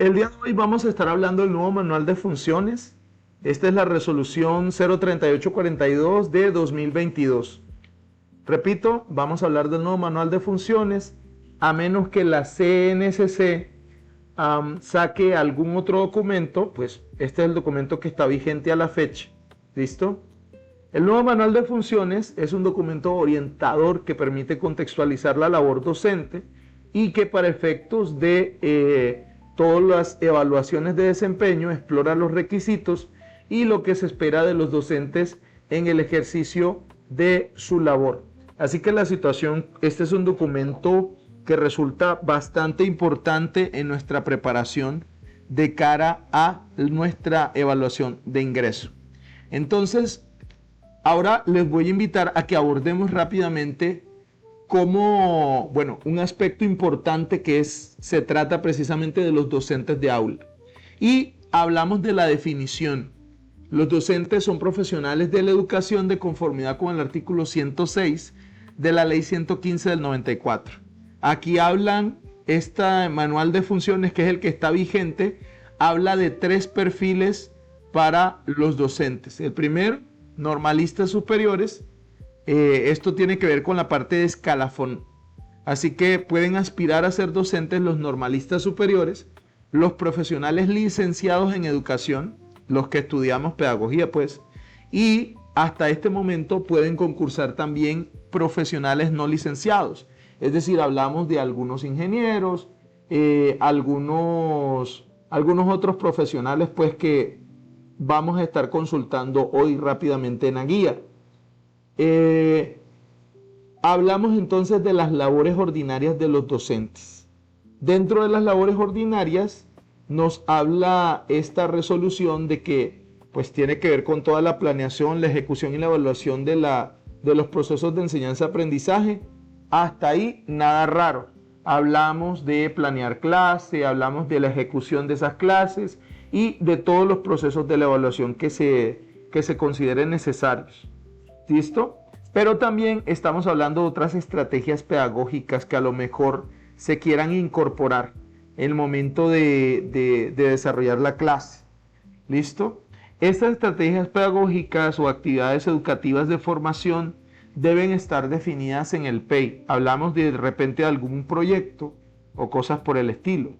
El día de hoy vamos a estar hablando del nuevo manual de funciones. Esta es la resolución 03842 de 2022. Repito, vamos a hablar del nuevo manual de funciones, a menos que la CNSC saque algún otro documento, pues este es el documento que está vigente a la fecha. ¿Listo? El nuevo manual de funciones es un documento orientador que permite contextualizar la labor docente y que para efectos de todas las evaluaciones de desempeño explora los requisitos y lo que se espera de los docentes en el ejercicio de su labor. Así que la situación, este es un documento que resulta bastante importante en nuestra preparación de cara a nuestra evaluación de ingreso. Entonces, ahora les voy a invitar a que abordemos rápidamente un aspecto importante se trata precisamente de los docentes de aula. Y hablamos de la definición. Los docentes son profesionales de la educación de conformidad con el artículo 106 de la ley 115 del 94. Aquí hablan, este manual de funciones, que es el que está vigente, habla de 3 perfiles para los docentes. El primero, normalistas superiores. Esto tiene que ver con la parte de escalafón. Así que pueden aspirar a ser docentes los normalistas superiores, los profesionales licenciados en educación, los que estudiamos pedagogía, pues, y hasta este momento pueden concursar también profesionales no licenciados. Es decir, hablamos de algunos ingenieros, algunos otros profesionales, pues, que vamos a estar consultando hoy rápidamente en la guía. Hablamos entonces de las labores ordinarias de los docentes. Dentro de las labores ordinarias nos habla esta resolución de que pues tiene que ver con toda la planeación, la ejecución y la evaluación de los procesos de enseñanza-aprendizaje. Hasta ahí nada raro. Hablamos de planear clase, hablamos de la ejecución de esas clases y de todos los procesos de la evaluación que se consideren necesarios. ¿Listo? Pero también estamos hablando de otras estrategias pedagógicas que a lo mejor se quieran incorporar en el momento de desarrollar la clase. ¿Listo? Estas estrategias pedagógicas o actividades educativas de formación deben estar definidas en el PEI. Hablamos de repente de algún proyecto o cosas por el estilo.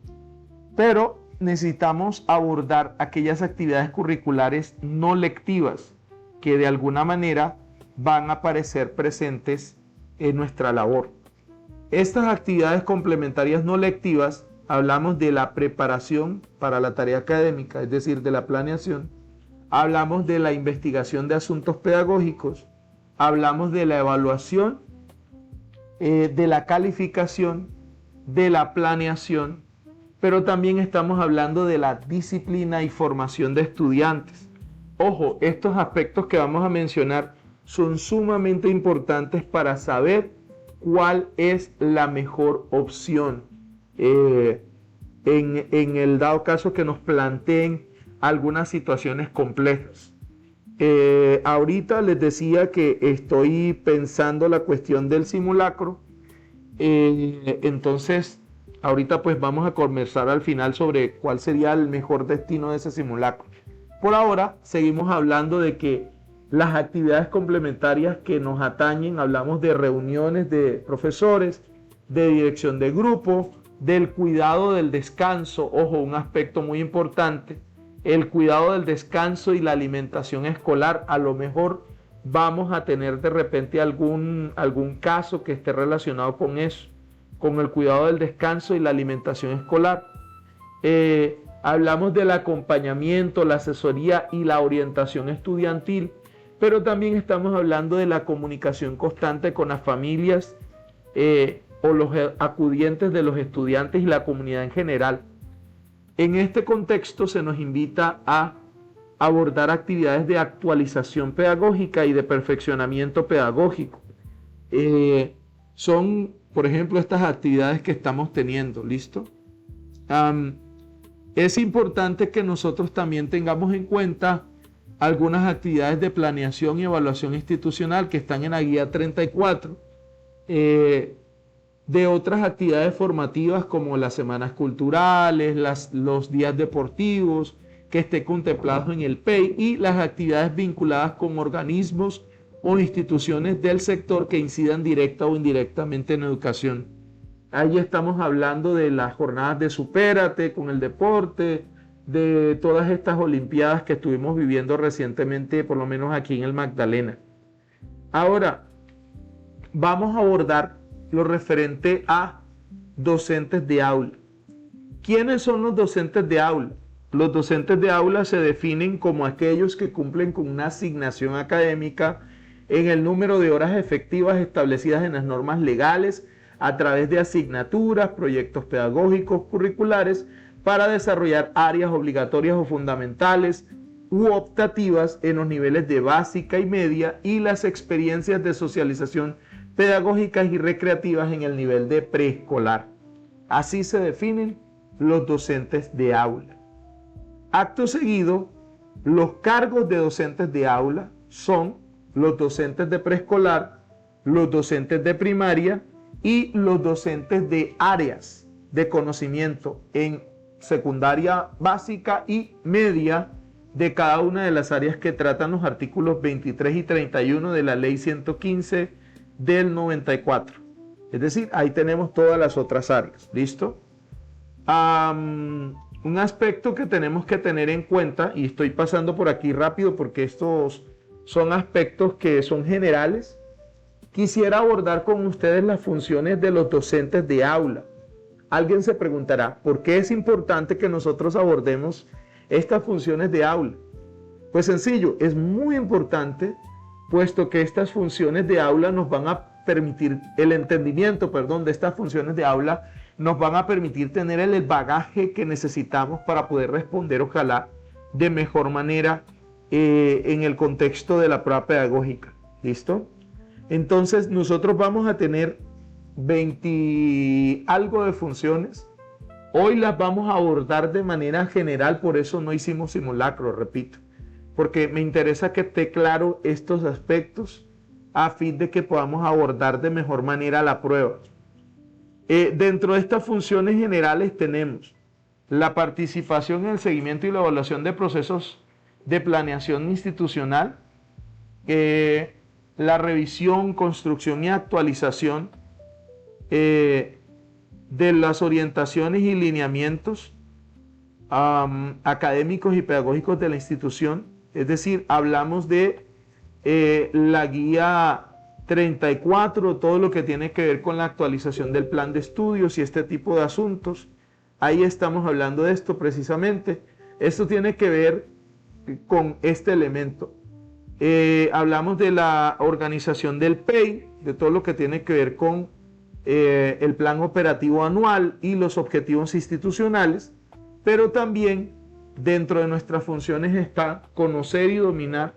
Pero necesitamos abordar aquellas actividades curriculares no lectivas que de alguna manera van a aparecer presentes en nuestra labor. Estas actividades complementarias no lectivas, hablamos de la preparación para la tarea académica, es decir, de la planeación, hablamos de la investigación de asuntos pedagógicos, hablamos de la evaluación, de la calificación, de la planeación, pero también estamos hablando de la disciplina y formación de estudiantes. Ojo, estos aspectos que vamos a mencionar son sumamente importantes para saber cuál es la mejor opción en el dado caso que nos planteen algunas situaciones complejas. Ahorita les decía que estoy pensando la cuestión del simulacro, entonces ahorita pues vamos a conversar al final sobre cuál sería el mejor destino de ese simulacro. Por ahora seguimos hablando de que las actividades complementarias que nos atañen, hablamos de reuniones de profesores, de dirección de grupo, del cuidado del descanso, ojo, un aspecto muy importante, el cuidado del descanso y la alimentación escolar. A lo mejor vamos a tener de repente algún caso que esté relacionado con eso, con el cuidado del descanso y la alimentación escolar. Hablamos del acompañamiento, la asesoría y la orientación estudiantil, pero también estamos hablando de la comunicación constante con las familias o los acudientes de los estudiantes y la comunidad en general. En este contexto se nos invita a abordar actividades de actualización pedagógica y de perfeccionamiento pedagógico. Son, por ejemplo, estas actividades que estamos teniendo, ¿listo? Es importante que nosotros también tengamos en cuenta algunas actividades de planeación y evaluación institucional que están en la guía 34. de otras actividades formativas como las semanas culturales, los días deportivos que esté contemplados en el PEI y las actividades vinculadas con organismos o instituciones del sector que incidan directa o indirectamente en educación. Ahí estamos hablando de las jornadas de Supérate con el deporte, de todas estas olimpiadas que estuvimos viviendo recientemente, por lo menos aquí en el Magdalena. Ahora, vamos a abordar lo referente a docentes de aula. ¿Quiénes son los docentes de aula? Los docentes de aula se definen como aquellos que cumplen con una asignación académica en el número de horas efectivas establecidas en las normas legales a través de asignaturas, proyectos pedagógicos, curriculares, para desarrollar áreas obligatorias o fundamentales u optativas en los niveles de básica y media y las experiencias de socialización pedagógicas y recreativas en el nivel de preescolar. Así se definen los docentes de aula. Acto seguido, los cargos de docentes de aula son los docentes de preescolar, los docentes de primaria y los docentes de áreas de conocimiento en secundaria básica y media de cada una de las áreas que tratan los artículos 23 y 31 de la Ley 115 del 94. Es decir, ahí tenemos todas las otras áreas. ¿Listo? Un aspecto que tenemos que tener en cuenta, y estoy pasando por aquí rápido porque estos son aspectos que son generales, quisiera abordar con ustedes las funciones de los docentes de aula. Alguien se preguntará, ¿por qué es importante que nosotros abordemos estas funciones de aula? Pues sencillo, es muy importante, puesto que estas funciones de aula nos van a permitir, el entendimiento, de estas funciones de aula nos van a permitir tener el bagaje que necesitamos para poder responder, ojalá, de mejor manera en el contexto de la prueba pedagógica. ¿Listo? Entonces, nosotros vamos a tener 20 algo de funciones. Hoy las vamos a abordar de manera general, por eso no hicimos simulacro, repito, porque me interesa que esté claro estos aspectos a fin de que podamos abordar de mejor manera la prueba. Dentro de estas funciones generales tenemos la participación en el seguimiento y la evaluación de procesos de planeación institucional, la revisión, construcción y actualización de las orientaciones y lineamientos académicos y pedagógicos de la institución. Es decir, hablamos de la guía 34, todo lo que tiene que ver con la actualización del plan de estudios y este tipo de asuntos. Ahí estamos hablando de esto precisamente. Esto tiene que ver con este elemento. Hablamos de la organización del PEI, de todo lo que tiene que ver con el plan operativo anual y los objetivos institucionales, pero también dentro de nuestras funciones está conocer y dominar,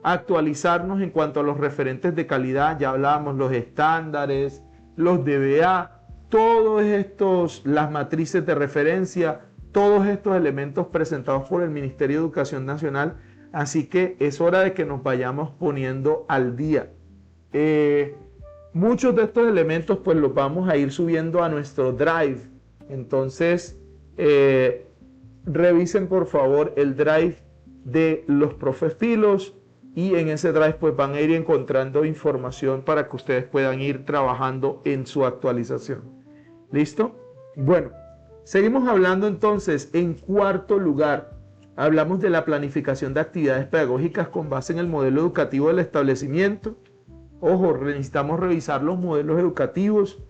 actualizarnos en cuanto a los referentes de calidad. Ya hablábamos los estándares, los DBA, todos estos, las matrices de referencia, todos estos elementos presentados por el Ministerio de Educación Nacional. Así que es hora de que nos vayamos poniendo al día. Muchos de estos elementos pues los vamos a ir subiendo a nuestro Drive. Entonces, revisen por favor el Drive de los profes Filos y en ese Drive pues van a ir encontrando información para que ustedes puedan ir trabajando en su actualización. ¿Listo? Bueno, seguimos hablando entonces. En cuarto lugar, hablamos de la planificación de actividades pedagógicas con base en el modelo educativo del establecimiento. Ojo, necesitamos revisar los modelos educativos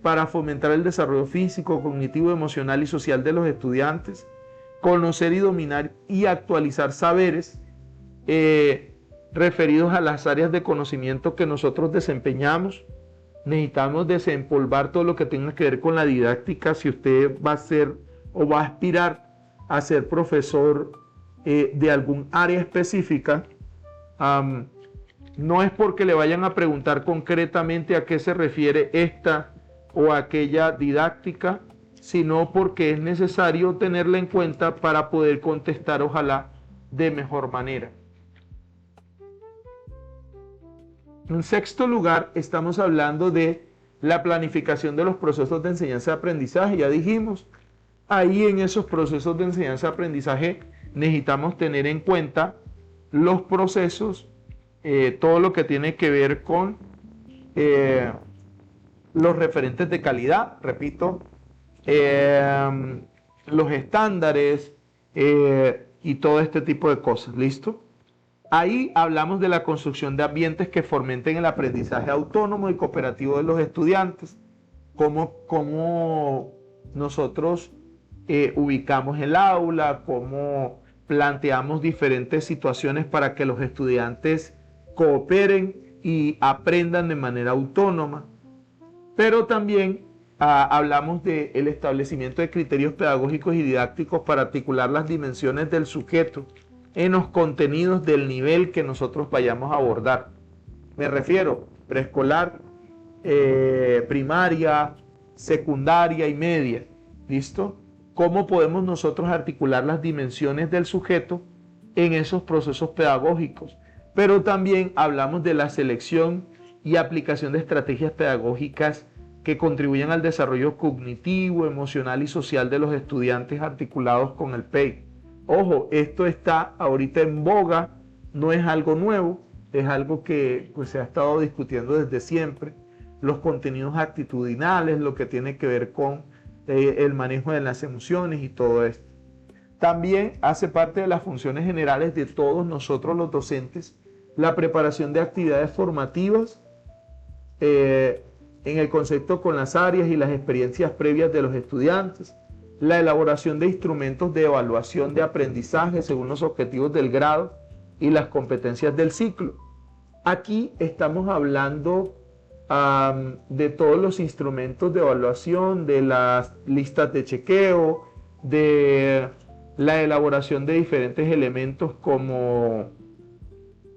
para fomentar el desarrollo físico, cognitivo, emocional y social de los estudiantes, conocer y dominar y actualizar saberes referidos a las áreas de conocimiento que nosotros desempeñamos. Necesitamos desempolvar todo lo que tenga que ver con la didáctica. Si usted va a ser o va a aspirar a ser profesor de algún área específica, no es porque le vayan a preguntar concretamente a qué se refiere esta o aquella didáctica, sino porque es necesario tenerla en cuenta para poder contestar, ojalá, de mejor manera. En sexto lugar, estamos hablando de La planificación de los procesos de enseñanza-aprendizaje, ya dijimos. Ahí en esos procesos de enseñanza-aprendizaje necesitamos tener en cuenta los procesos, todo lo que tiene que ver con los referentes de calidad, repito, los estándares y todo este tipo de cosas, ¿listo? Ahí hablamos de la construcción de ambientes que fomenten el aprendizaje autónomo y cooperativo de los estudiantes, cómo nosotros ubicamos el aula, cómo planteamos diferentes situaciones para que los estudiantes cooperen y aprendan de manera autónoma. Pero también hablamos del establecimiento de criterios pedagógicos y didácticos para articular las dimensiones del sujeto en los contenidos del nivel que nosotros vayamos a abordar. Me refiero preescolar, primaria, secundaria y media. ¿Listo? ¿Cómo podemos nosotros articular las dimensiones del sujeto en esos procesos pedagógicos? Pero también hablamos de la selección y aplicación de estrategias pedagógicas que contribuyen al desarrollo cognitivo, emocional y social de los estudiantes articulados con el PEI. Ojo, esto está ahorita en boga, no es algo nuevo, es algo que pues, se ha estado discutiendo desde siempre. Los contenidos actitudinales, lo que tiene que ver con el manejo de las emociones y todo esto. También hace parte de las funciones generales de todos nosotros los docentes la preparación de actividades formativas en el concepto con las áreas y las experiencias previas de los estudiantes, la elaboración de instrumentos de evaluación de aprendizaje según los objetivos del grado y las competencias del ciclo. Aquí estamos hablando de todos los instrumentos de evaluación, de las listas de chequeo, de la elaboración de diferentes elementos como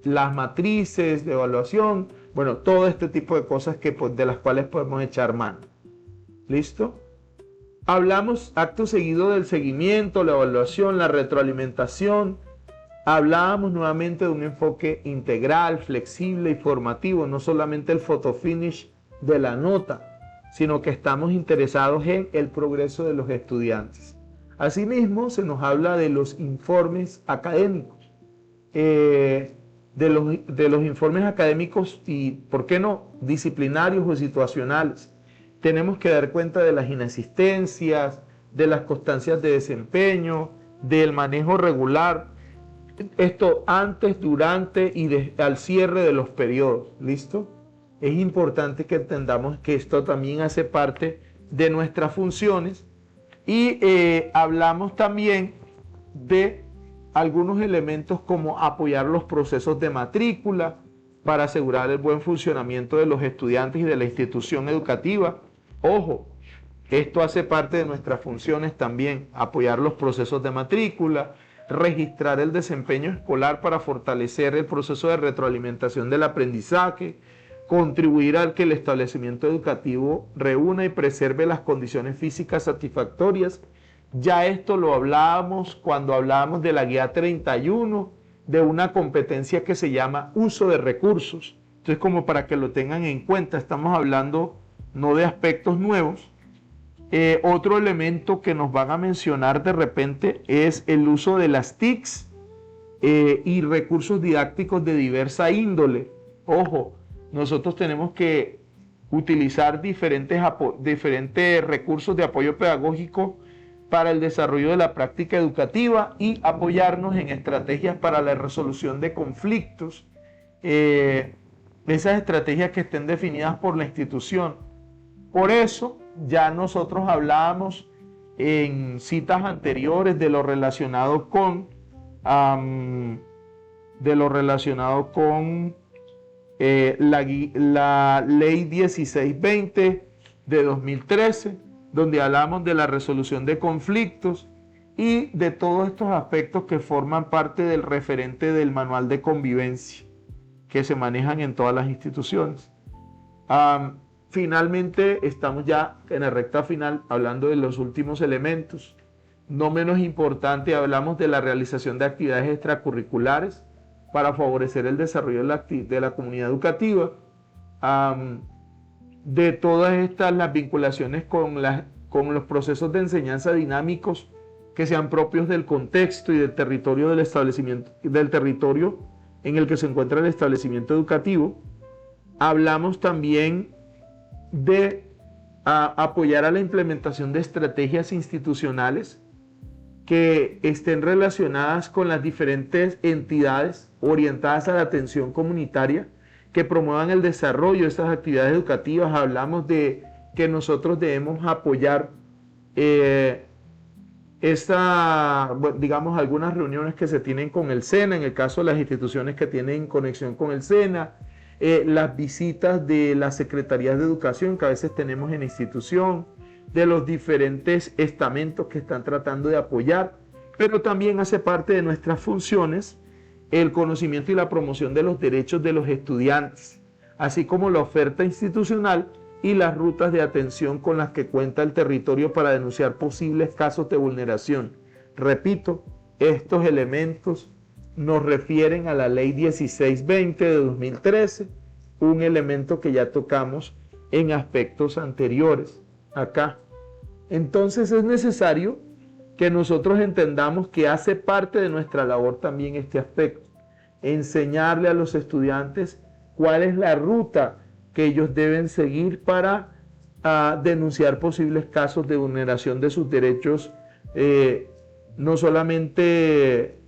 las matrices de evaluación, bueno, todo este tipo de cosas de las cuales podemos echar mano. ¿Listo? Hablamos acto seguido del seguimiento, la evaluación, la retroalimentación. Hablábamos nuevamente de un enfoque integral, flexible y formativo, no solamente el photo finish de la nota, sino que estamos interesados en el progreso de los estudiantes. Asimismo, se nos habla de los informes académicos, de los informes académicos y, ¿por qué no?, disciplinarios o situacionales. Tenemos que dar cuenta de las inasistencias, de las constancias de desempeño, del manejo regular. Esto antes, durante y al cierre de los periodos. ¿Listo? Es importante que entendamos que esto también hace parte de nuestras funciones. Y hablamos también de algunos elementos como apoyar los procesos de matrícula para asegurar el buen funcionamiento de los estudiantes y de la institución educativa. Ojo, esto hace parte de nuestras funciones también, apoyar los procesos de matrícula, registrar el desempeño escolar para fortalecer el proceso de retroalimentación del aprendizaje, contribuir al que el establecimiento educativo reúna y preserve las condiciones físicas satisfactorias. Ya esto lo hablábamos cuando hablábamos de la guía 31, de una competencia que se llama uso de recursos. Entonces, como para que lo tengan en cuenta, estamos hablando no de aspectos nuevos. Otro elemento que nos van a mencionar de repente es el uso de las TICs y recursos didácticos de diversa índole. Ojo, nosotros tenemos que utilizar diferentes recursos de apoyo pedagógico para el desarrollo de la práctica educativa y apoyarnos en estrategias para la resolución de conflictos, esas estrategias que estén definidas por la institución. Por eso ya nosotros hablábamos en citas anteriores de lo relacionado con la ley 1620 de 2013, donde hablamos de la resolución de conflictos y de todos estos aspectos que forman parte del referente del manual de convivencia que se manejan en todas las instituciones. Finalmente, estamos ya en la recta final hablando de los últimos elementos. No menos importante, hablamos de la realización de actividades extracurriculares para favorecer el desarrollo de la comunidad educativa. de todas estas, las vinculaciones con los procesos de enseñanza dinámicos que sean propios del contexto y del territorio del establecimiento, del territorio en el que se encuentra el establecimiento educativo. Hablamos también de apoyar a la implementación de estrategias institucionales que estén relacionadas con las diferentes entidades orientadas a la atención comunitaria, que promuevan el desarrollo de estas actividades educativas. Hablamos de que nosotros debemos apoyar digamos, algunas reuniones que se tienen con el SENA, en el caso de las instituciones que tienen conexión con el SENA, las visitas de las secretarías de educación que a veces tenemos en la institución, de los diferentes estamentos que están tratando de apoyar, pero también hace parte de nuestras funciones el conocimiento y la promoción de los derechos de los estudiantes, así como la oferta institucional y las rutas de atención con las que cuenta el territorio para denunciar posibles casos de vulneración. Repito, estos elementos nos refieren a la Ley 1620 de 2013, un elemento que ya tocamos en aspectos anteriores acá. Entonces es necesario que nosotros entendamos que hace parte de nuestra labor también este aspecto, enseñarle a los estudiantes cuál es la ruta que ellos deben seguir para denunciar posibles casos de vulneración de sus derechos, no solamente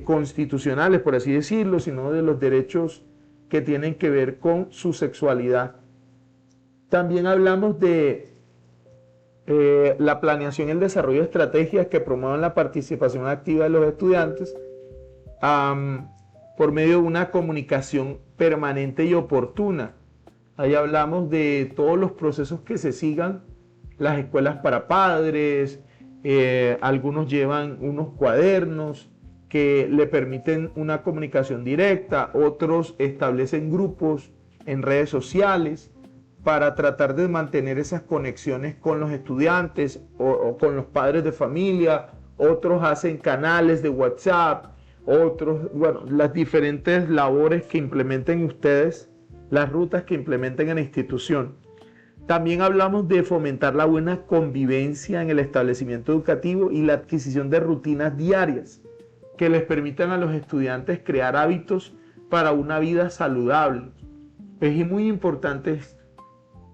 constitucionales, por así decirlo, sino de los derechos que tienen que ver con su sexualidad. También hablamos de la planeación y el desarrollo de estrategias que promuevan la participación activa de los estudiantes por medio de una comunicación permanente y oportuna. Ahí hablamos de todos los procesos que se sigan, las escuelas para padres, algunos llevan unos cuadernos que le permiten una comunicación directa, otros establecen grupos en redes sociales para tratar de mantener esas conexiones con los estudiantes o con los padres de familia, otros hacen canales de WhatsApp, otros, bueno, las diferentes labores que implementen ustedes, las rutas que implementen en la institución. También hablamos de fomentar la buena convivencia en el establecimiento educativo y la adquisición de rutinas diarias que les permitan a los estudiantes crear hábitos para una vida saludable. Es muy importante esto.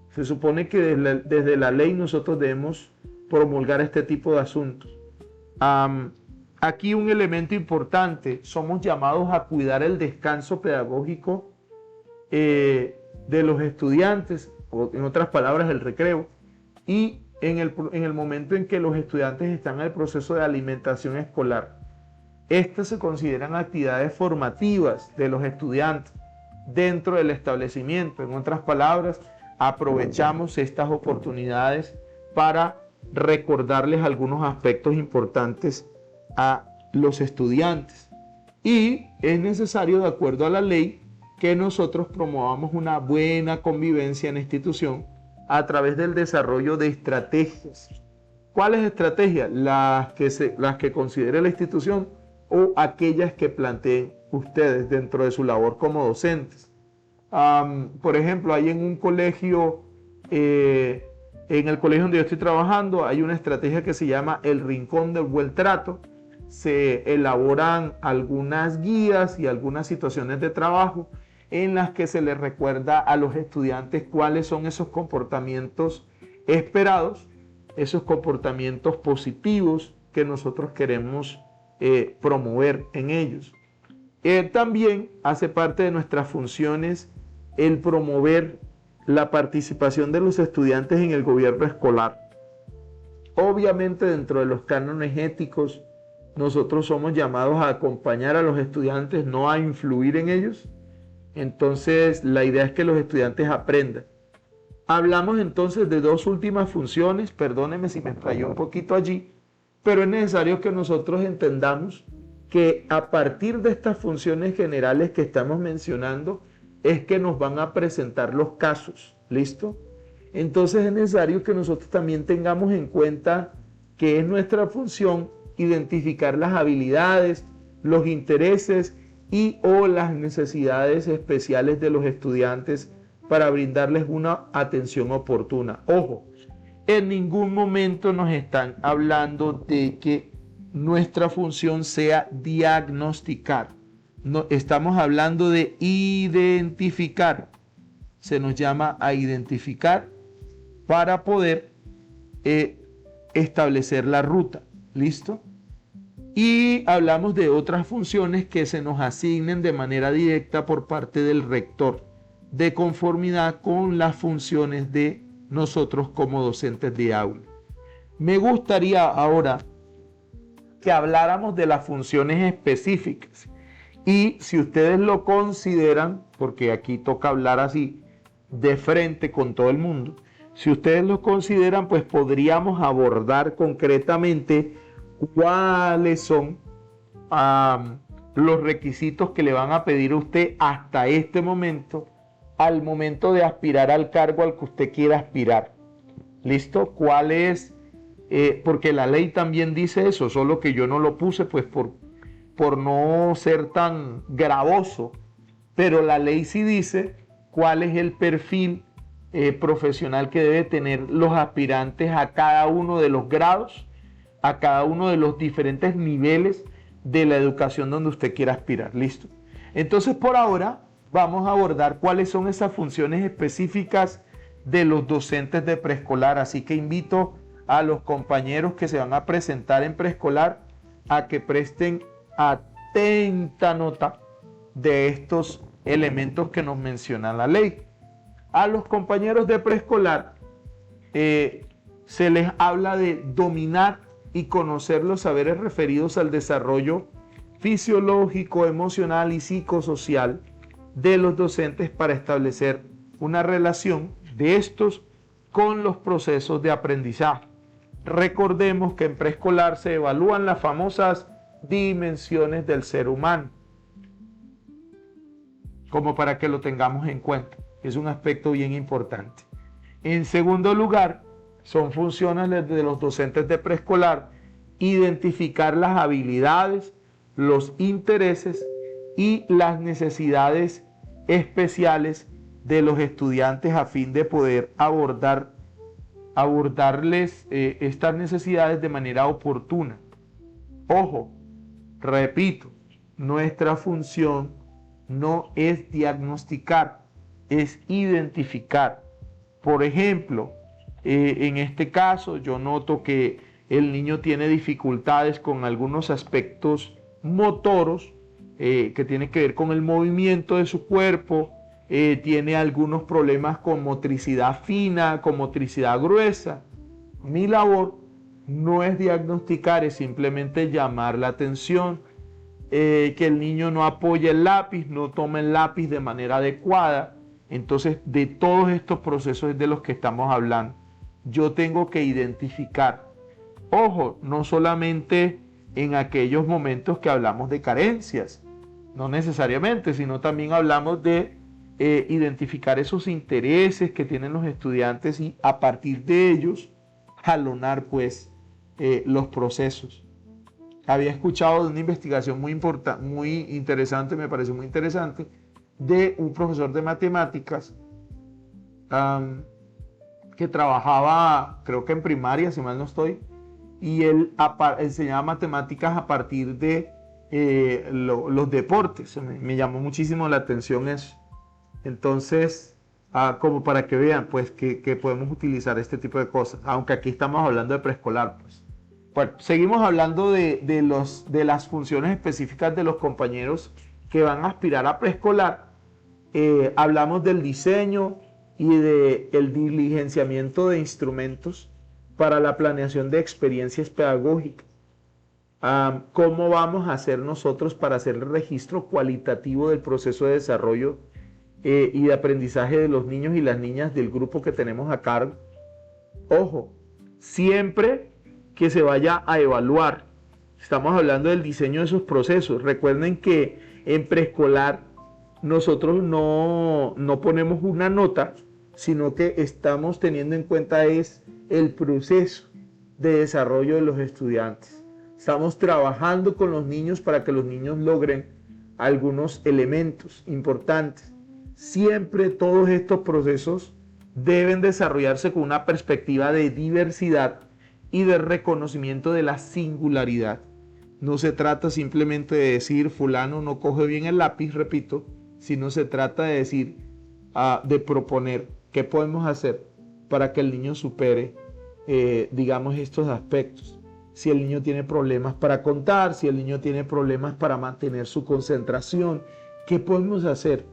Se supone que desde la ley nosotros debemos promulgar este tipo de asuntos. Aquí un elemento importante, somos llamados a cuidar el descanso pedagógico de los estudiantes, o en otras palabras, el recreo, y en el momento en que los estudiantes están en el proceso de alimentación escolar. Estas se consideran actividades formativas de los estudiantes dentro del establecimiento. En otras palabras, aprovechamos estas oportunidades para recordarles algunos aspectos importantes a los estudiantes. Y es necesario, de acuerdo a la ley, que nosotros promovamos una buena convivencia en la institución a través del desarrollo de estrategias. ¿Cuáles estrategias? Las que considere la institución o aquellas que planteen ustedes dentro de su labor como docentes. Por ejemplo, hay en un colegio, en el colegio donde yo estoy trabajando, hay una estrategia que se llama el Rincón del Buen Trato. Se elaboran algunas guías y algunas situaciones de trabajo en las que se les recuerda a los estudiantes cuáles son esos comportamientos esperados, esos comportamientos positivos que nosotros queremos promover en ellos. También hace parte de nuestras funciones el promover la participación de los estudiantes en el gobierno escolar. Obviamente, dentro de los cánones éticos, nosotros somos llamados a acompañar a los estudiantes, no a influir en ellos. Entonces, la idea es que los estudiantes aprendan. Hablamos entonces de dos últimas funciones, perdónenme si me explayé un poquito allí, pero es necesario que nosotros entendamos que a partir de estas funciones generales que estamos mencionando, es que nos van a presentar los casos, ¿listo? Entonces es necesario que nosotros también tengamos en cuenta que es nuestra función identificar las habilidades, los intereses y o las necesidades especiales de los estudiantes para brindarles una atención oportuna. Ojo, en ningún momento nos están hablando de que nuestra función sea diagnosticar. No, estamos hablando de identificar. Se nos llama a identificar para poder establecer la ruta. ¿Listo? Y hablamos de otras funciones que se nos asignen de manera directa por parte del rector, de conformidad con las funciones de nosotros como docentes de aula. Me gustaría ahora que habláramos de las funciones específicas. Y si ustedes lo consideran, porque aquí toca hablar así de frente con todo el mundo, si ustedes lo consideran, pues podríamos abordar concretamente cuáles son los requisitos que le van a pedir a usted hasta este momento, al momento de aspirar al cargo al que usted quiera aspirar. ¿Listo? ¿Cuál es? Porque la ley también dice eso, solo que yo no lo puse pues por no ser tan gravoso, pero la ley sí dice cuál es el perfil profesional que debe tener los aspirantes a cada uno de los grados, a cada uno de los diferentes niveles de la educación donde usted quiera aspirar. ¿Listo? Entonces, por ahora vamos a abordar cuáles son esas funciones específicas de los docentes de preescolar. Así que invito a los compañeros que se van a presentar en preescolar a que presten atenta nota de estos elementos que nos menciona la ley. A los compañeros de preescolar se les habla de dominar y conocer los saberes referidos al desarrollo fisiológico, emocional y psicosocial de los docentes para establecer una relación de estos con los procesos de aprendizaje. Recordemos que en preescolar se evalúan las famosas dimensiones del ser humano, como para que lo tengamos en cuenta. Es un aspecto bien importante. En segundo lugar, son funciones de los docentes de preescolar identificar las habilidades, los intereses y las necesidades especiales de los estudiantes a fin de poder abordarles estas necesidades de manera oportuna. Ojo, repito, nuestra función no es diagnosticar, es identificar. Por ejemplo, en este caso yo noto que el niño tiene dificultades con algunos aspectos motoros que tienen que ver con el movimiento de su cuerpo, tiene algunos problemas con motricidad fina, con motricidad gruesa. Mi labor no es diagnosticar, es simplemente llamar la atención, que el niño no apoye el lápiz, no tome el lápiz de manera adecuada. Entonces, de todos estos procesos es de los que estamos hablando. Yo tengo que identificar. Ojo, no solamente en aquellos momentos que hablamos de carencias, no necesariamente, sino también hablamos de identificar esos intereses que tienen los estudiantes y a partir de ellos jalonar pues los procesos. Había escuchado de una investigación muy interesante, me pareció muy interesante, de un profesor de matemáticas que trabajaba, creo que en primaria, si mal no estoy, y él enseñaba matemáticas a partir de los deportes. Me llamó muchísimo la atención eso. Entonces, como para que vean pues que podemos utilizar este tipo de cosas, aunque aquí estamos hablando de preescolar. Pues. Bueno, seguimos hablando de las funciones específicas de los compañeros que van a aspirar a preescolar. Hablamos del diseño y del diligenciamiento de instrumentos para la planeación de experiencias pedagógicas. ¿Cómo vamos a hacer nosotros para hacer el registro cualitativo del proceso de desarrollo y de aprendizaje de los niños y las niñas del grupo que tenemos a cargo? Ojo, siempre que se vaya a evaluar, estamos hablando del diseño de esos procesos. Recuerden que en preescolar nosotros no ponemos una nota, sino que estamos teniendo en cuenta es el proceso de desarrollo de los estudiantes. Estamos trabajando con los niños para que los niños logren algunos elementos importantes. siempre todos estos procesos deben desarrollarse con una perspectiva de diversidad y de reconocimiento de la singularidad. No se trata simplemente de decir fulano no coge bien el lápiz, repito, sino se trata de decir, de proponer qué podemos hacer para que el niño supere, digamos, estos aspectos. Si el niño tiene problemas para contar, si el niño tiene problemas para mantener su concentración, ¿qué podemos hacer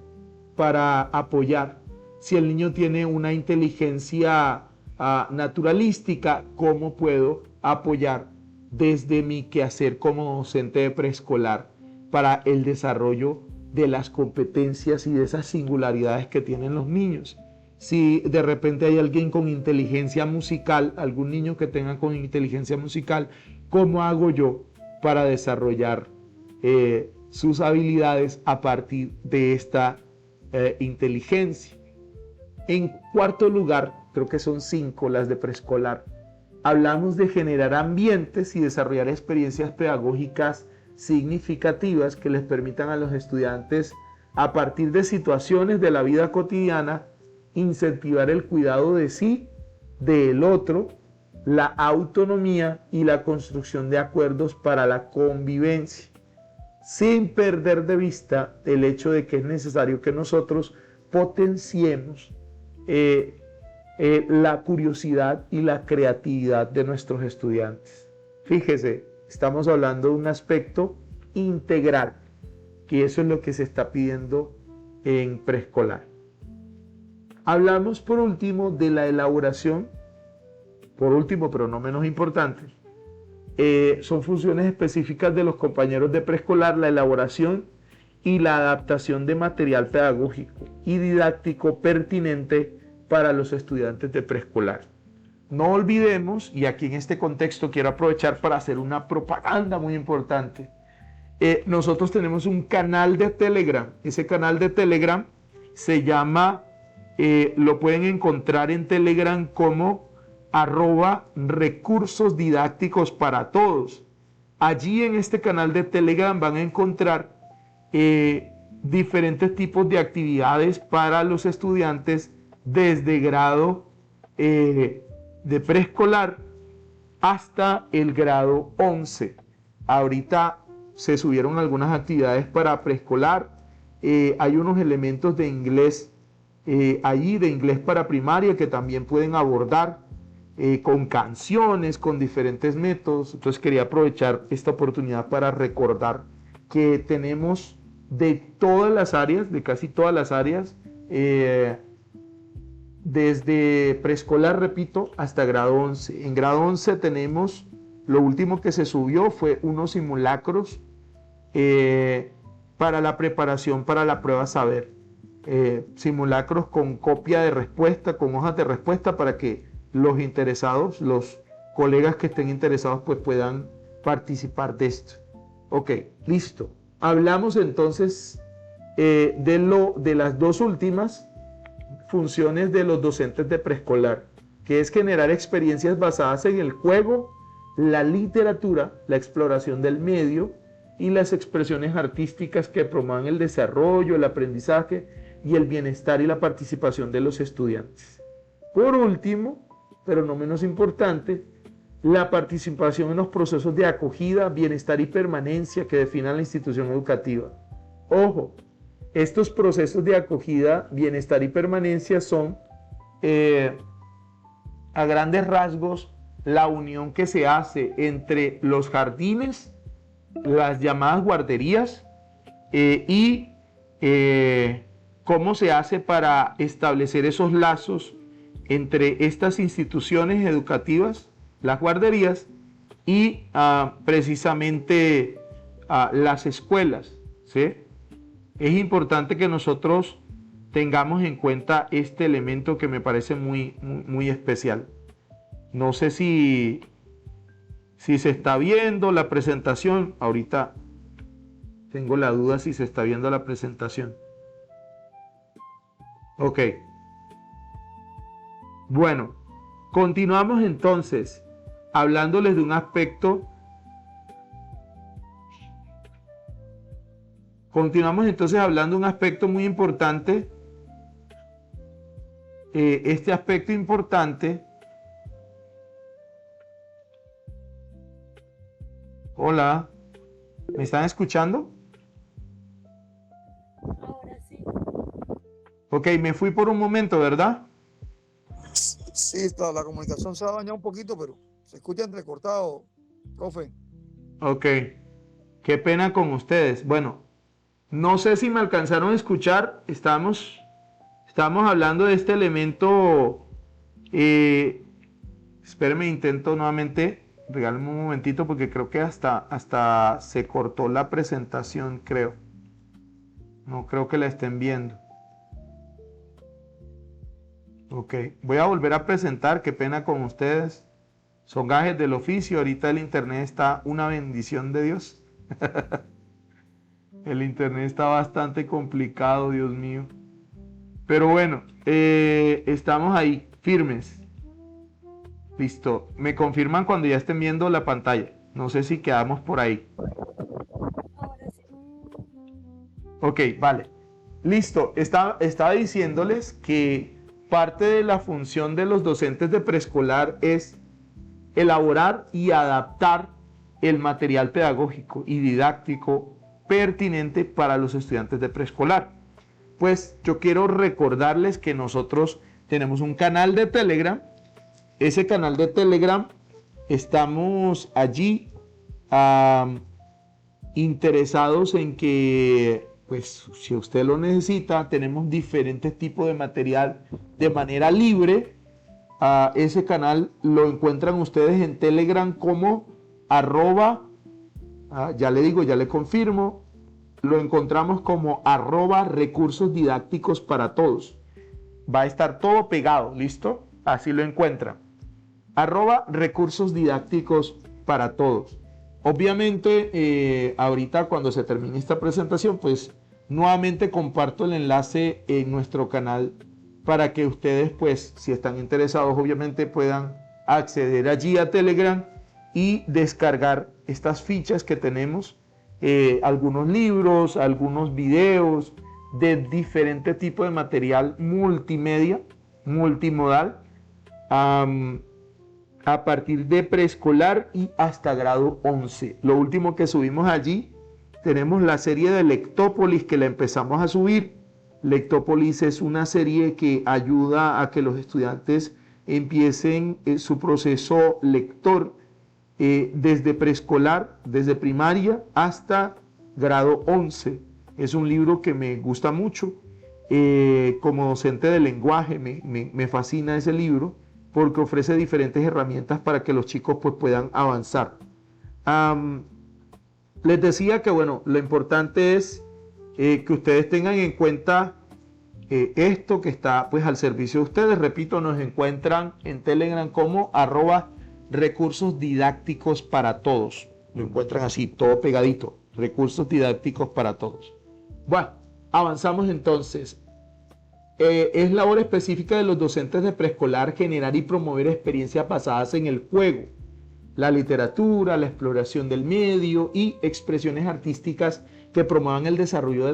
para apoyar? Si el niño tiene una inteligencia naturalística, ¿cómo puedo apoyar desde mi quehacer como docente de preescolar para el desarrollo de las competencias y de esas singularidades que tienen los niños? Si de repente hay alguien con inteligencia musical, algún niño que tenga con inteligencia musical, ¿cómo hago yo para desarrollar sus habilidades a partir de esta inteligencia? En cuarto lugar, creo que son 5 las de preescolar, hablamos de generar ambientes y desarrollar experiencias pedagógicas significativas que les permitan a los estudiantes, a partir de situaciones de la vida cotidiana, incentivar el cuidado de sí, del otro, la autonomía y la construcción de acuerdos para la convivencia, sin perder de vista el hecho de que es necesario que nosotros potenciemos la curiosidad y la creatividad de nuestros estudiantes. Fíjese, estamos hablando de un aspecto integral, que eso es lo que se está pidiendo en preescolar. Hablamos por último de la elaboración, por último pero no menos importante, son funciones específicas de los compañeros de preescolar, la elaboración y la adaptación de material pedagógico y didáctico pertinente para los estudiantes de preescolar. No olvidemos, y aquí en este contexto quiero aprovechar para hacer una propaganda muy importante, nosotros tenemos un canal de Telegram. Ese canal de Telegram se llama, lo pueden encontrar en Telegram como @recursos didácticos para todos. Allí en este canal de Telegram van a encontrar diferentes tipos de actividades para los estudiantes desde grado de preescolar hasta el grado 11. Ahorita se subieron algunas actividades para preescolar. Hay unos elementos de inglés allí, de inglés para primaria, que también pueden abordar con canciones, con diferentes métodos. Entonces quería aprovechar esta oportunidad para recordar que tenemos de todas las áreas, de casi todas las áreas, desde preescolar, repito, hasta grado 11. En grado 11 tenemos, lo último que se subió fue unos simulacros para la preparación para la prueba saber. Simulacros con copia de respuesta, con hojas de respuesta, para que los interesados, los colegas que estén interesados, pues puedan participar de esto. Ok, listo. Hablamos entonces de las dos últimas funciones de los docentes de preescolar, que es generar experiencias basadas en el juego, la literatura, la exploración del medio y las expresiones artísticas que promuevan el desarrollo, el aprendizaje y el bienestar y la participación de los estudiantes. Por último, pero no menos importante, la participación en los procesos de acogida, bienestar y permanencia que definan la institución educativa. Ojo, estos procesos de acogida, bienestar y permanencia son, a grandes rasgos, la unión que se hace entre los jardines, las llamadas guarderías, y cómo se hace para establecer esos lazos entre estas instituciones educativas, las guarderías, y precisamente las escuelas, ¿sí? Es importante que nosotros tengamos en cuenta este elemento que me parece muy especial. No sé si se está viendo la presentación. Ahorita tengo la duda si se está viendo la presentación. Ok. Bueno, continuamos entonces hablándoles de un aspecto. Continuamos entonces hablando de un aspecto muy importante este aspecto importante. Hola, ¿me están escuchando? Ahora sí. Ok, me fui por un momento, ¿verdad? Sí, la comunicación se ha dañado un poquito, pero se escucha entrecortado, profe. Ok, qué pena con ustedes. Bueno, no sé si me alcanzaron a escuchar, estamos hablando de este elemento. Espérenme, intento nuevamente, regálame un momentito porque creo que hasta se cortó la presentación, creo. No creo que la estén viendo. Ok, voy a volver a presentar, qué pena con ustedes. Son gajes del oficio, ahorita el internet está una bendición de Dios. El internet está bastante complicado, Dios mío. Pero bueno, estamos ahí, firmes. Listo. Me confirman cuando ya estén viendo la pantalla. No sé si quedamos por ahí. Ahora sí. Ok, vale. Listo. Estaba diciéndoles que parte de la función de los docentes de preescolar es elaborar y adaptar el material pedagógico y didáctico pertinente para los estudiantes de preescolar. Pues yo quiero recordarles que nosotros tenemos un canal de Telegram. Ese canal de Telegram, estamos allí interesados en que, pues, si usted lo necesita, tenemos diferentes tipos de material de manera libre. Ese canal lo encuentran ustedes en Telegram como arroba, ya le digo, ya le confirmo, lo encontramos como arroba recursos didácticos para todos. Va a estar todo pegado, ¿listo? Así lo encuentran. Arroba recursos didácticos para todos. Obviamente, ahorita cuando se termine esta presentación, pues nuevamente comparto el enlace en nuestro canal para que ustedes, pues, si están interesados, obviamente puedan acceder allí a Telegram y descargar estas fichas que tenemos, algunos libros, algunos videos de diferente tipo de material multimedia, multimodal, a partir de preescolar y hasta grado 11. Lo último que subimos allí, tenemos la serie de Lectópolis que la empezamos a subir. Lectópolis es una serie que ayuda a que los estudiantes empiecen su proceso lector desde preescolar, desde primaria hasta grado 11. Es un libro que me gusta mucho. Como docente de lenguaje me fascina ese libro porque ofrece diferentes herramientas para que los chicos pues, puedan avanzar. Les decía que bueno, lo importante es que ustedes tengan en cuenta esto que está pues al servicio de ustedes. Repito, nos encuentran en Telegram como arroba recursos didácticos para todos. Lo encuentran así, todo pegadito. Recursos didácticos para todos. Bueno, avanzamos entonces. Es labor específica de los docentes de preescolar generar y promover experiencias basadas en el juego, la literatura, la exploración del medio y expresiones artísticas que promuevan el desarrollo,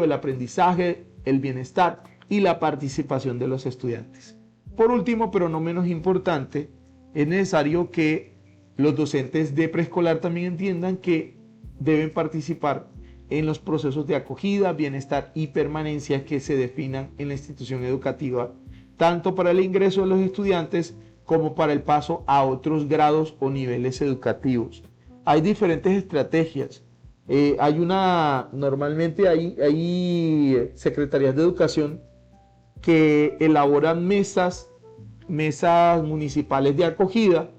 el aprendizaje, el bienestar y la participación de los estudiantes. Por último, pero no menos importante, es necesario que los docentes de preescolar también entiendan que deben participar en los procesos de acogida, bienestar y permanencia que se definan en la institución educativa, tanto para el ingreso de los estudiantes como para el paso a otros grados o niveles educativos. Hay diferentes estrategias. Normalmente hay secretarías de educación que elaboran mesas municipales de acogida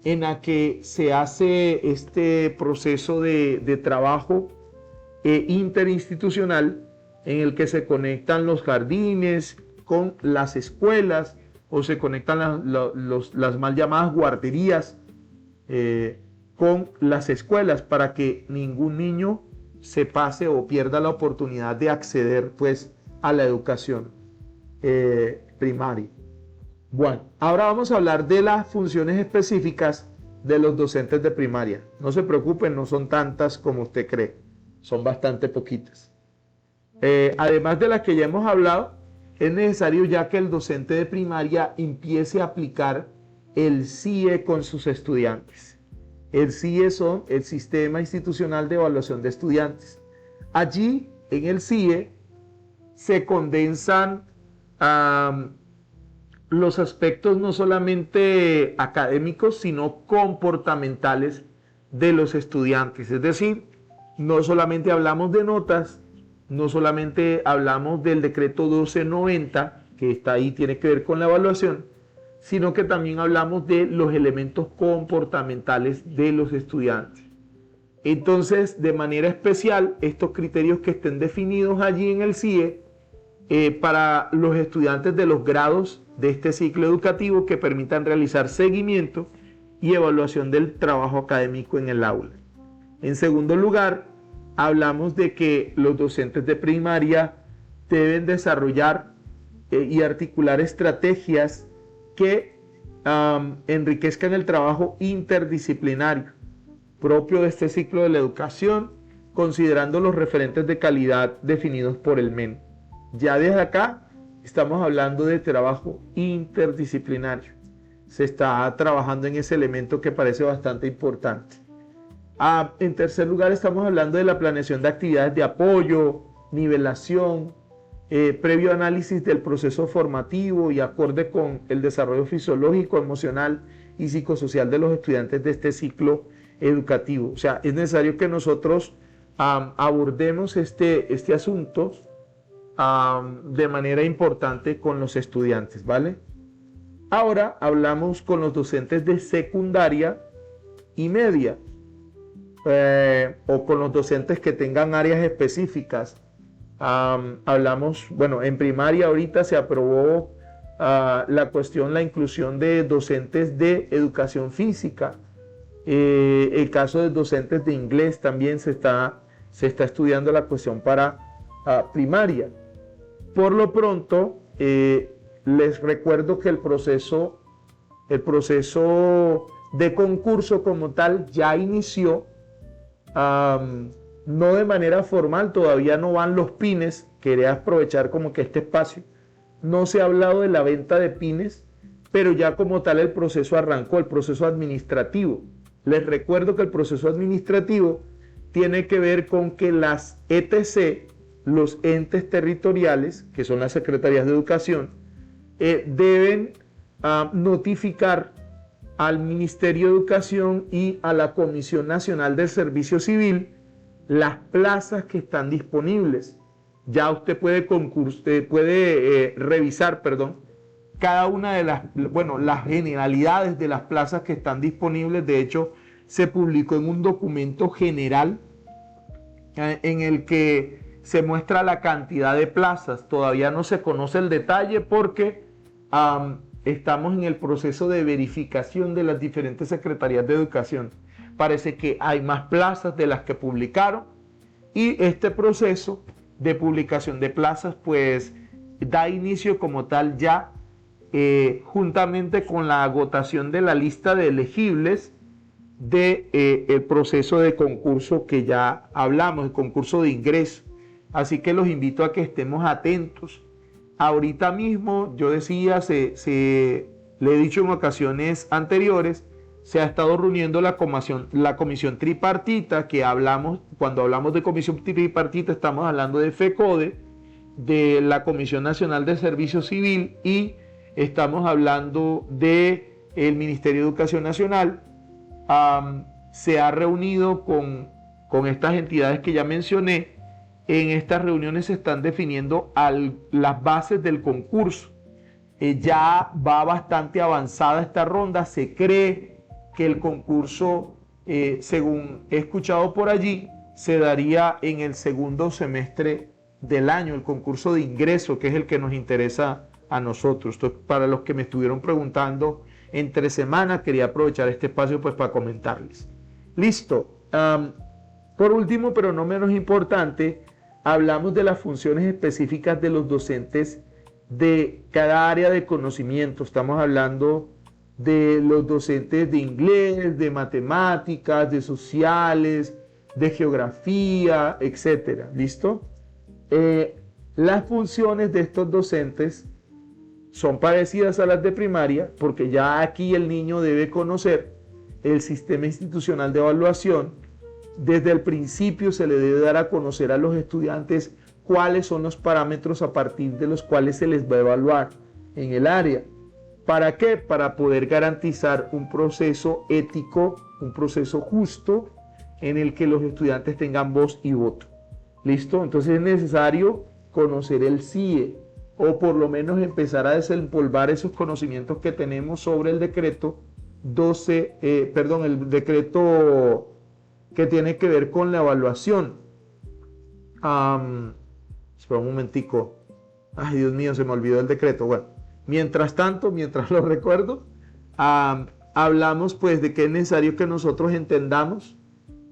en la que se hace este proceso de trabajo interinstitucional en el que se conectan los jardines con las escuelas o se conectan las mal llamadas guarderías con las escuelas para que ningún niño se pase o pierda la oportunidad de acceder pues a la educación primaria. Bueno, ahora vamos a hablar de las funciones específicas de los docentes de primaria. No se preocupen, no son tantas como usted cree, son bastante poquitas. Además de las que ya hemos hablado, es necesario ya que el docente de primaria empiece a aplicar el CIE con sus estudiantes. El CIE son el Sistema Institucional de Evaluación de Estudiantes. Allí, en el CIE, se condensan los aspectos no solamente académicos, sino comportamentales de los estudiantes. Es decir, no solamente hablamos de notas, no solamente hablamos del decreto 1290, que está ahí, tiene que ver con la evaluación, sino que también hablamos de los elementos comportamentales de los estudiantes. Entonces, de manera especial, estos criterios que estén definidos allí en el CIE, para los estudiantes de los grados de este ciclo educativo que permitan realizar seguimiento y evaluación del trabajo académico en el aula. En segundo lugar, hablamos de que los docentes de primaria deben desarrollar y articular estrategias que enriquezcan el trabajo interdisciplinario propio de este ciclo de la educación, considerando los referentes de calidad definidos por el MEN. Ya desde acá estamos hablando de trabajo interdisciplinario. Se está trabajando en ese elemento que parece bastante importante. En tercer lugar, estamos hablando de la planeación de actividades de apoyo, nivelación, previo análisis del proceso formativo y acorde con el desarrollo fisiológico, emocional y psicosocial de los estudiantes de este ciclo educativo. O sea, es necesario que nosotros abordemos este asunto de manera importante con los estudiantes, ¿vale? Ahora hablamos con los docentes de secundaria y media, o con los docentes que tengan áreas específicas. Hablamos, bueno, en primaria ahorita se aprobó la inclusión de docentes de educación física. El caso de docentes de inglés también se está estudiando la cuestión para primaria. Por lo pronto, les recuerdo que el proceso de concurso como tal ya inició, no de manera formal, todavía no van los pines. Quería aprovechar como que este espacio. No se ha hablado de la venta de pines, pero ya como tal el proceso arrancó, el proceso administrativo. Les recuerdo que el proceso administrativo tiene que ver con que las ETC, los entes territoriales, que son las secretarías de educación, deben notificar al Ministerio de Educación y a la Comisión Nacional del Servicio Civil las plazas que están disponibles. Ya usted puede revisar, cada una de las generalidades de las plazas que están disponibles. De hecho, se publicó en un documento general en el que se muestra la cantidad de plazas. Todavía no se conoce el detalle porque estamos en el proceso de verificación de las diferentes secretarías de educación. Parece que hay más plazas de las que publicaron, y este proceso de publicación de plazas pues da inicio como tal ya juntamente con la agotación de la lista de elegibles el proceso de concurso que ya hablamos, el concurso de ingreso. Así que los invito a que estemos atentos. Ahorita mismo, yo decía, le he dicho en ocasiones anteriores, se ha estado reuniendo la comisión tripartita, que cuando hablamos de comisión tripartita estamos hablando de FECODE, de la Comisión Nacional de Servicio Civil, y estamos hablando del Ministerio de Educación Nacional. Se ha reunido con estas entidades que ya mencioné. En estas reuniones se están definiendo las bases del concurso. Ya va bastante avanzada esta ronda. Se cree que el concurso, según he escuchado por allí, se daría en el segundo semestre del año, el concurso de ingreso, que es el que nos interesa a nosotros. Entonces, para los que me estuvieron preguntando entre semanas, quería aprovechar este espacio pues para comentarles. Listo. Por último, pero no menos importante, hablamos de las funciones específicas de los docentes de cada área de conocimiento. Estamos hablando de los docentes de inglés, de matemáticas, de sociales, de geografía, etcétera. ¿Listo? Las funciones de estos docentes son parecidas a las de primaria, porque ya aquí el niño debe conocer el sistema institucional de evaluación. Desde el principio se le debe dar a conocer a los estudiantes cuáles son los parámetros a partir de los cuales se les va a evaluar en el área. ¿Para qué? Para poder garantizar un proceso ético, un proceso justo en el que los estudiantes tengan voz y voto. ¿Listo? Entonces es necesario conocer el CIE, o por lo menos empezar a desempolvar esos conocimientos que tenemos sobre el decreto el decreto que tiene que ver con la evaluación. Espera un momentico. Ay, Dios mío, se me olvidó el decreto. Bueno, mientras tanto, mientras lo recuerdo, hablamos pues de que es necesario que nosotros entendamos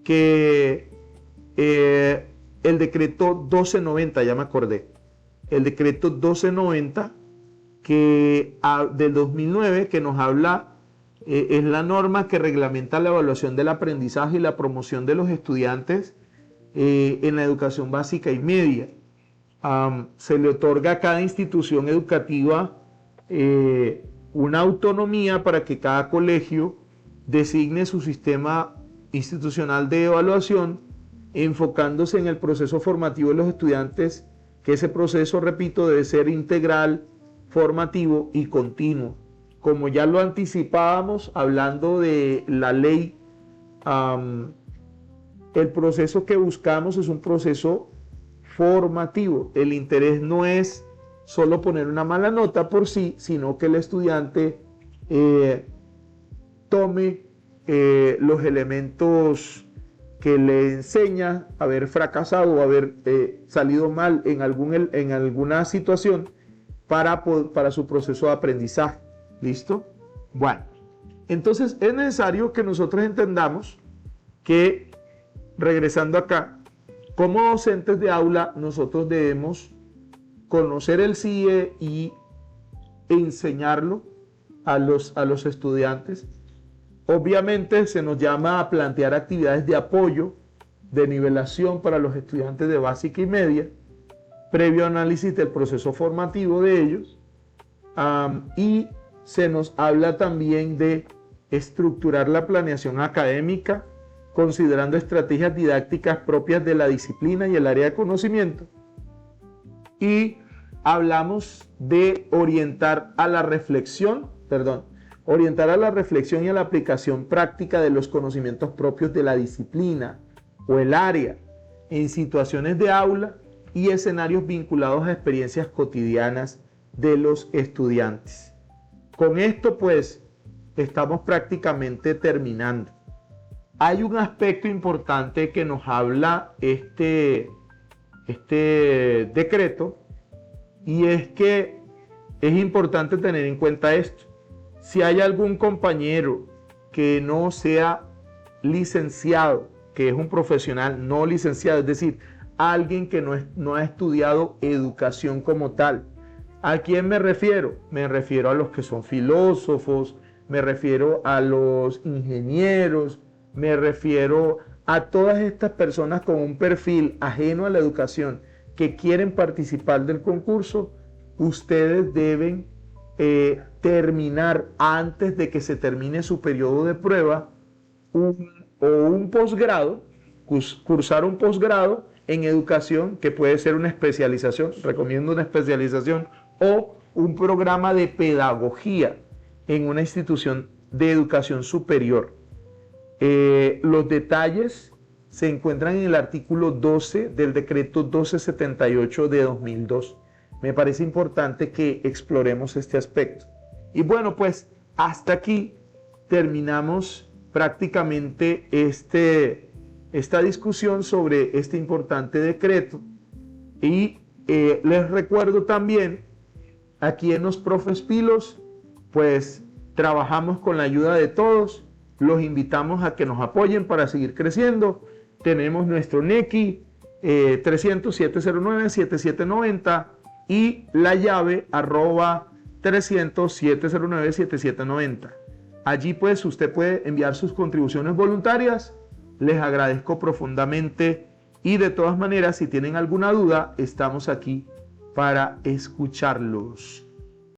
que el decreto 1290, ya me acordé, el decreto 1290 del 2009, que nos habla, es la norma que reglamenta la evaluación del aprendizaje y la promoción de los estudiantes en la educación básica y media. Se le otorga a cada institución educativa una autonomía para que cada colegio designe su sistema institucional de evaluación, enfocándose en el proceso formativo de los estudiantes, que ese proceso, repito, debe ser integral, formativo y continuo. Como ya lo anticipábamos hablando de la ley, el proceso que buscamos es un proceso formativo. El interés no es solo poner una mala nota por sí, sino que el estudiante tome los elementos que le enseña haber fracasado o haber salido mal en alguna situación para su proceso de aprendizaje. ¿Listo? Bueno, entonces es necesario que nosotros entendamos que, regresando acá, como docentes de aula, nosotros debemos conocer el CIE y enseñarlo a los estudiantes. Obviamente se nos llama a plantear actividades de apoyo, de nivelación para los estudiantes de básica y media, previo análisis del proceso formativo de ellos, y se nos habla también de estructurar la planeación académica, considerando estrategias didácticas propias de la disciplina y el área de conocimiento. Y hablamos de orientar a la reflexión y a la aplicación práctica de los conocimientos propios de la disciplina o el área en situaciones de aula y escenarios vinculados a experiencias cotidianas de los estudiantes. Con esto pues estamos prácticamente terminando. Hay un aspecto importante que nos habla este decreto, y es que es importante tener en cuenta esto. Si hay algún compañero que no sea licenciado, que es un profesional no licenciado, es decir, alguien que no ha estudiado educación como tal. ¿A quién me refiero? Me refiero a los que son filósofos, me refiero a los ingenieros, me refiero a todas estas personas con un perfil ajeno a la educación que quieren participar del concurso. Ustedes deben terminar, antes de que se termine su periodo de prueba, un posgrado, cursar un posgrado en educación, que puede ser una especialización, recomiendo una especialización, o un programa de pedagogía en una institución de educación superior. Los detalles se encuentran en el artículo 12 del decreto 1278 de 2002. Me parece importante que exploremos este aspecto. Y bueno, pues hasta aquí terminamos prácticamente esta discusión sobre este importante decreto. Y les recuerdo también, aquí en los Profes Pilos, pues trabajamos con la ayuda de todos. Los invitamos a que nos apoyen para seguir creciendo. Tenemos nuestro NECI 300-709-7790 y la llave @300-709-7790. Allí pues usted puede enviar sus contribuciones voluntarias. Les agradezco profundamente, y de todas maneras, si tienen alguna duda, estamos aquí para escucharlos.